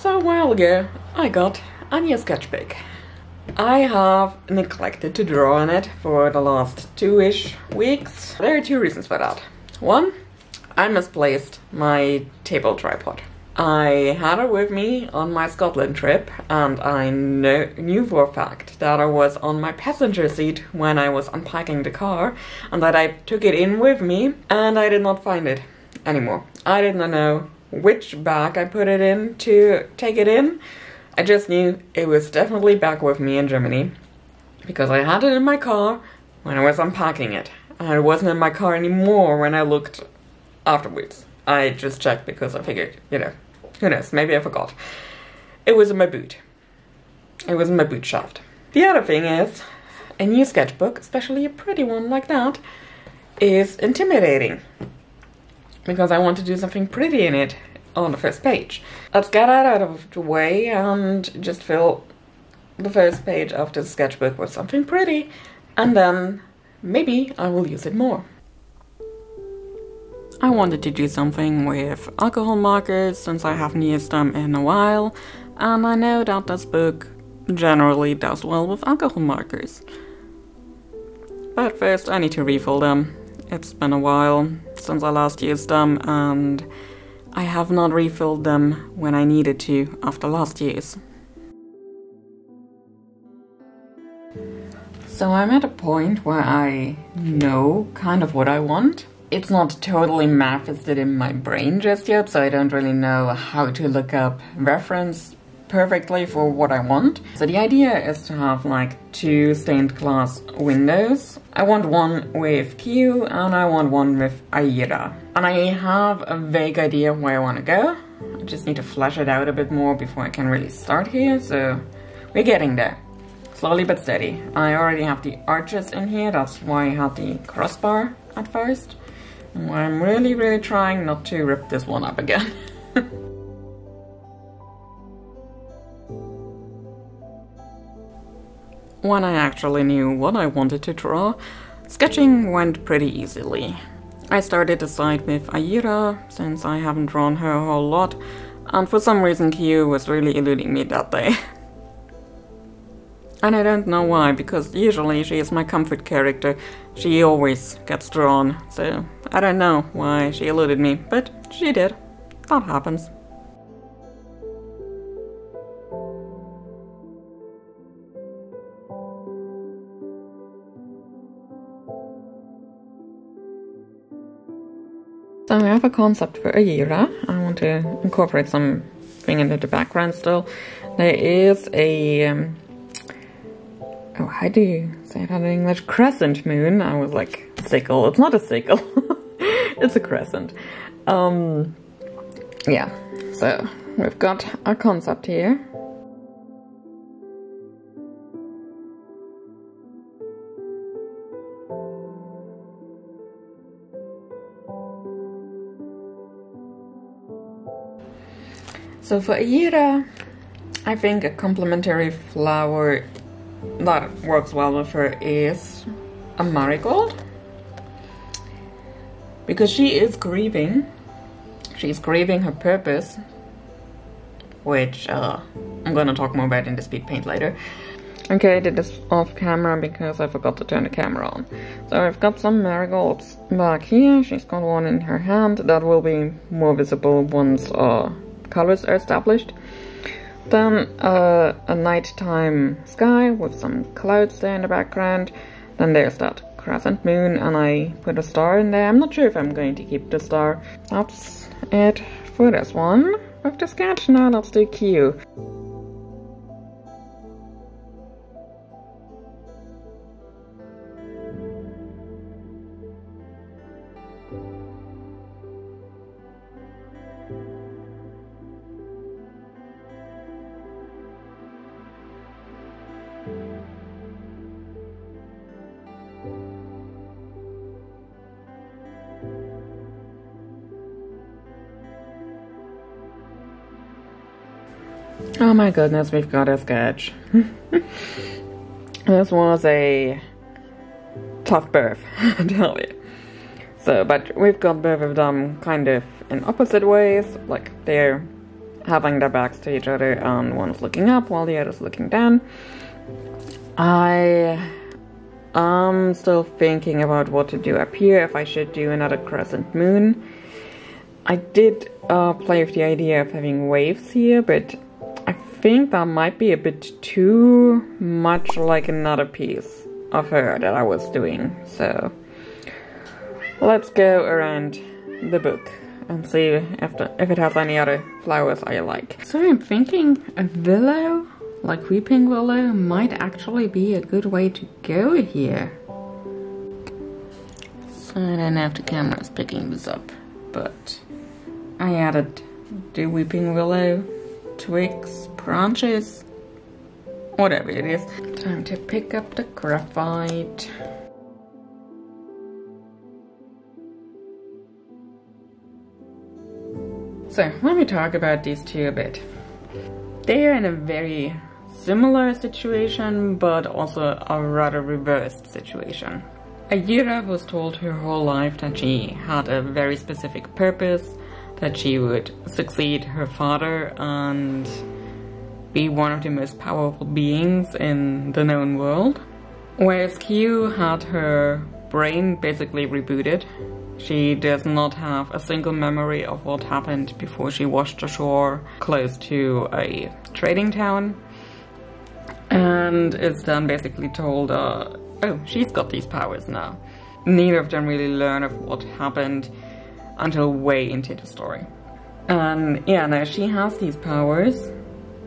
So a while ago, I got a new sketchbook. I have neglected to draw on it for the last 2-ish weeks. There are 2 reasons for that. One, I misplaced my table tripod. I had it with me on my Scotland trip, and I knew for a fact that I was on my passenger seat when I was unpacking the car, and that I took it in with me, and I did not find it anymore. I did not know which bag I put it in to take it in. I just knew it was definitely back with me in Germany, because I had it in my car when I was unpacking it, and it wasn't in my car anymore when I looked afterwards. I just checked because I figured, you know, who knows, maybe I forgot. It was in my boot. It was in my boot shaft. The other thing is, a new sketchbook, especially a pretty one like that, is intimidating, because I want to do something pretty in it on the first page. Let's get that out of the way and just fill the first page of the sketchbook with something pretty, and then maybe I will use it more. I wanted to do something with alcohol markers since I haven't used them in a while, and I know that this book generally does well with alcohol markers. But first I need to refill them. It's been a while since I last used them, and I have not refilled them when I needed to after last use. So I'm at a point where I know kind of what I want. It's not totally manifested in my brain just yet, so I don't really know how to look up reference perfectly for what I want. So the idea is to have like 2 stained glass windows. I want one with Q and I want one with Aira. And I have a vague idea of where I want to go. I just need to flesh it out a bit more before I can really start here, so we're getting there. Slowly but steady. I already have the arches in here, that's why I had the crossbar at first. And I'm really trying not to rip this one up again. When I actually knew what I wanted to draw, sketching went pretty easily. I started the side with Aira, since I haven't drawn her a whole lot, and for some reason Q was really eluding me that day. And I don't know why, because usually she is my comfort character. She always gets drawn, so I don't know why she eluded me, but she did. That happens. So I have a concept for Aira. I want to incorporate something into the background still. There is a oh, how do you say that in English? Crescent moon. I was like, sickle. It's not a sickle. It's a crescent. Yeah. So we've got our concept here. So for Aira, I think a complementary flower that works well with her is a marigold, because she is grieving. She's grieving her purpose, which I'm gonna talk more about in the speed paint later. Okay, I did this off camera because I forgot to turn the camera on. So I've got some marigolds back here. She's got one in her hand that will be more visible once colors are established. Then a nighttime sky with some clouds there in the background. Then there's that crescent moon, and I put a star in there. I'm not sure if I'm going to keep the star. That's it for this one with the sketch. Now let's do Q. Oh my goodness, we've got a sketch. This was a tough birth, I tell you. So, but we've got both of them kind of in opposite ways. Like, they're having their backs to each other and one is looking up while the other is looking down. I am still thinking about what to do up here, if I should do another crescent moon. I did play with the idea of having waves here, but I think that might be a bit too much like another piece of her that I was doing. So let's go around the book and see if it has any other flowers I like. So I'm thinking a willow, like weeping willow, might actually be a good way to go here. So I don't know if the camera is picking this up, but I added the weeping willow twigs, branches, whatever it is. Time to pick up the graphite. So let me talk about these two a bit. They are in a very similar situation, but also a rather reversed situation. Ayira was told her whole life that she had a very specific purpose, that she would succeed her father and be one of the most powerful beings in the known world. Whereas Q had her brain basically rebooted. She does not have a single memory of what happened before she washed ashore close to a trading town, and is then basically told, oh, she's got these powers now. Neither of them really learn of what happened until way into the story. And yeah, now she has these powers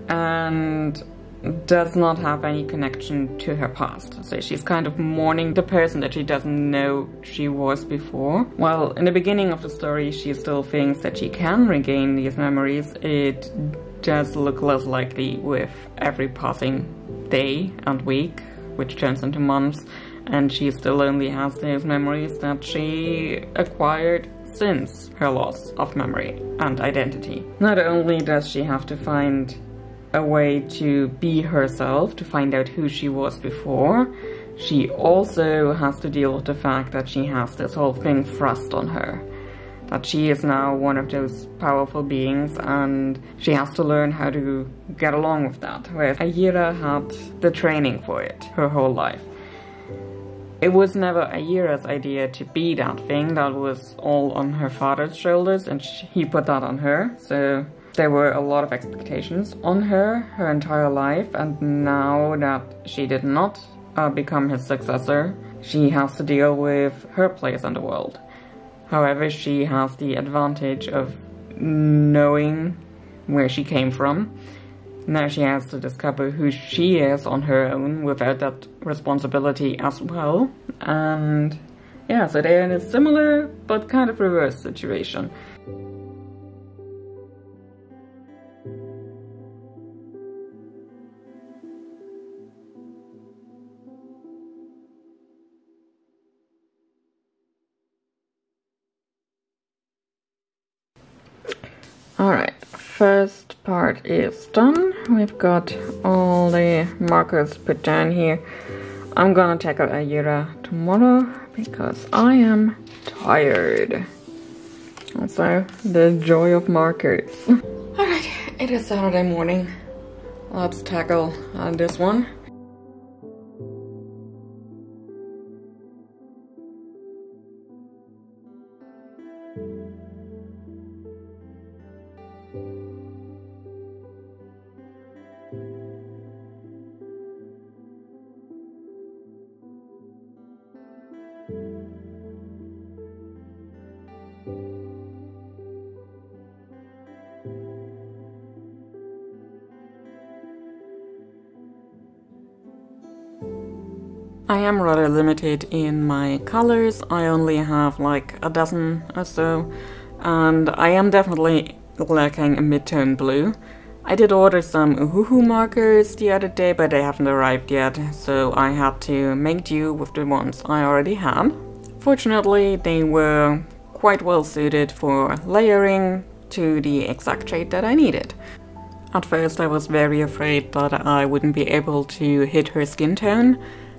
and does not have any connection to her past. So she's kind of mourning the person that she doesn't know she was before. While in the beginning of the story she still thinks that she can regain these memories, it does look less likely with every passing day and week, which turns into months, and she still only has those memories that she acquired since her loss of memory and identity. Not only does she have to find a way to be herself, to find out who she was before, she also has to deal with the fact that she has this whole thing thrust on her. That she is now one of those powerful beings and she has to learn how to get along with that. Whereas Ayira had the training for it her whole life. It was never Ayira's idea to be that thing. That was all on her father's shoulders and he put that on her. So there were a lot of expectations on her entire life, and now that she did not become his successor, she has to deal with her place in the world. However, she has the advantage of knowing where she came from. Now she has to discover who she is on her own without that responsibility as well. And yeah, so they're in a similar but kind of reverse situation. Alright, first part is done. We've got all the markers put down here. I'm gonna tackle Ayira tomorrow because I am tired. Also, the joy of markers. Alright, it is Saturday morning. Let's tackle this one. I am rather limited in my colors. I only have like a dozen or so, and I am definitely lacking a mid-tone blue. I did order some Uhuhu markers the other day, but they haven't arrived yet, so I had to make do with the ones I already had. Fortunately, they were quite well suited for layering to the exact shade that I needed. At first I was very afraid that I wouldn't be able to hit her skin tone,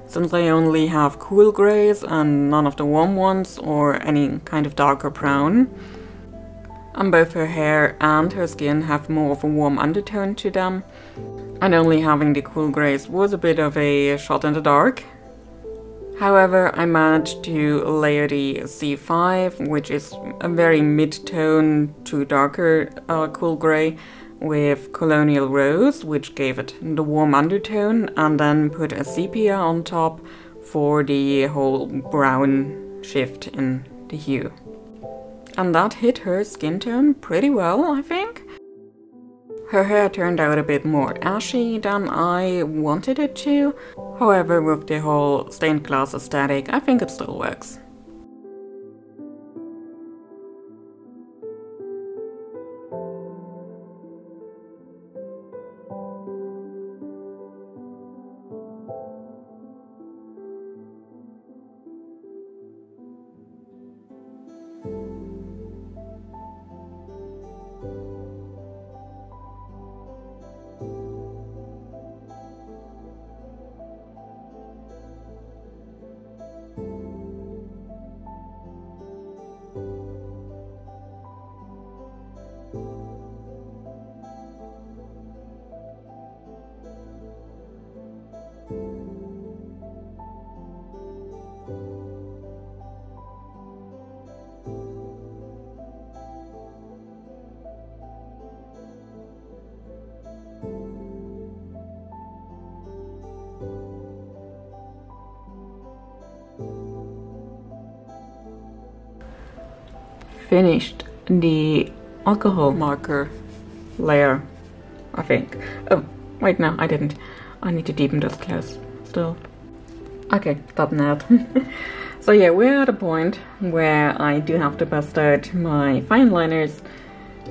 since I only have cool grays and none of the warm ones or any kind of darker brown. and both her hair and her skin have more of a warm undertone to them, and only having the cool grays was a bit of a shot in the dark. However, I managed to layer the C5, which is a very mid-tone to darker cool grey, with Colonial Rose, which gave it the warm undertone, and then put a sepia on top for the whole brown shift in the hue. And that hit her skin tone pretty well, I think. Her hair turned out a bit more ashy than I wanted it to. However, with the whole stained glass aesthetic, I think it still works. Finished the alcohol marker layer, I think. Oh, wait, no, I didn't. I need to deepen those close still. Okay, stop that. So yeah, we're at a point where I do have to bust out my fine liners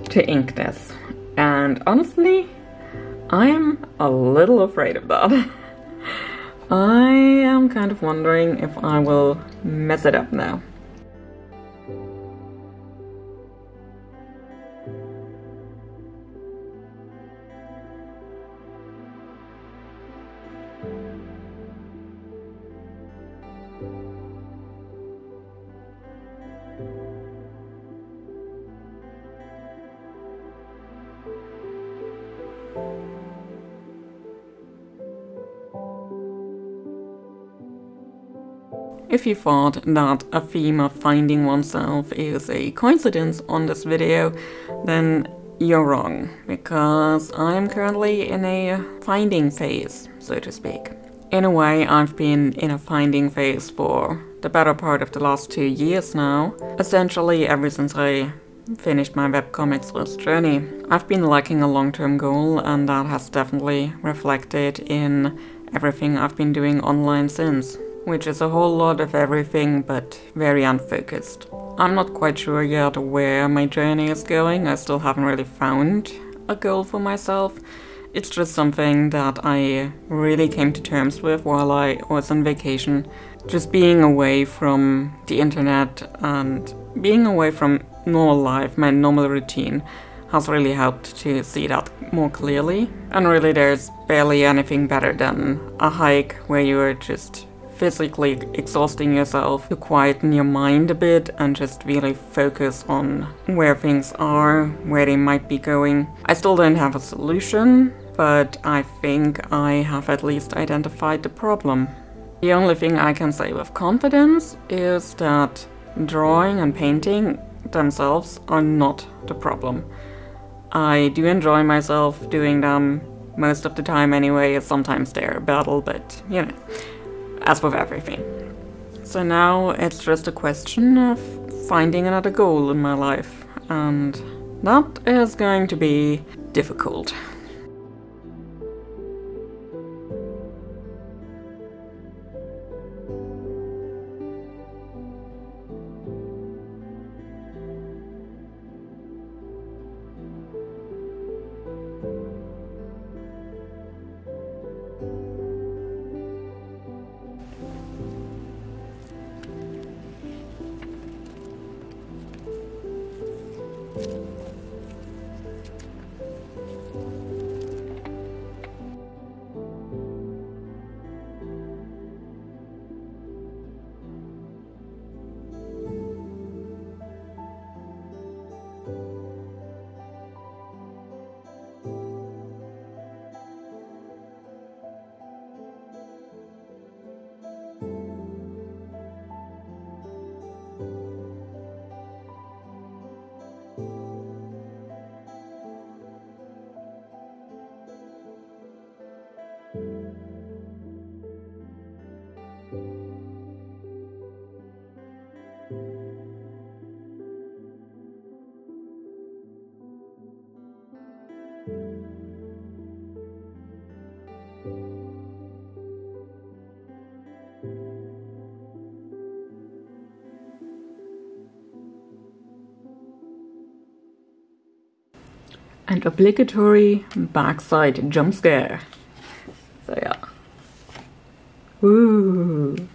to ink this. And honestly, I'm a little afraid of that. I am kind of wondering if I will mess it up now. If you thought that a theme of finding oneself is a coincidence on this video, then you're wrong, because I'm currently in a finding phase, so to speak. In a way, I've been in a finding phase for the better part of the last 2 years now, essentially ever since I finished my webcomics journey. I've been lacking a long-term goal, and that has definitely reflected in everything I've been doing online since. Which is a whole lot of everything, but very unfocused. I'm not quite sure yet where my journey is going. I still haven't really found a goal for myself. It's just something that I really came to terms with while I was on vacation. Just being away from the internet and being away from normal life, my normal routine, has really helped to see that more clearly. And really there's barely anything better than a hike where you are just physically exhausting yourself to quieten your mind a bit and just really focus on where things are, where they might be going. I still don't have a solution, but I think I have at least identified the problem. The only thing I can say with confidence is that drawing and painting themselves are not the problem. I do enjoy myself doing them most of the time anyway. Sometimes they're a battle, but you know, as with everything. So now it's just a question of finding another goal in my life, and that is going to be difficult. and obligatory backside jump scare. So yeah. Ooh.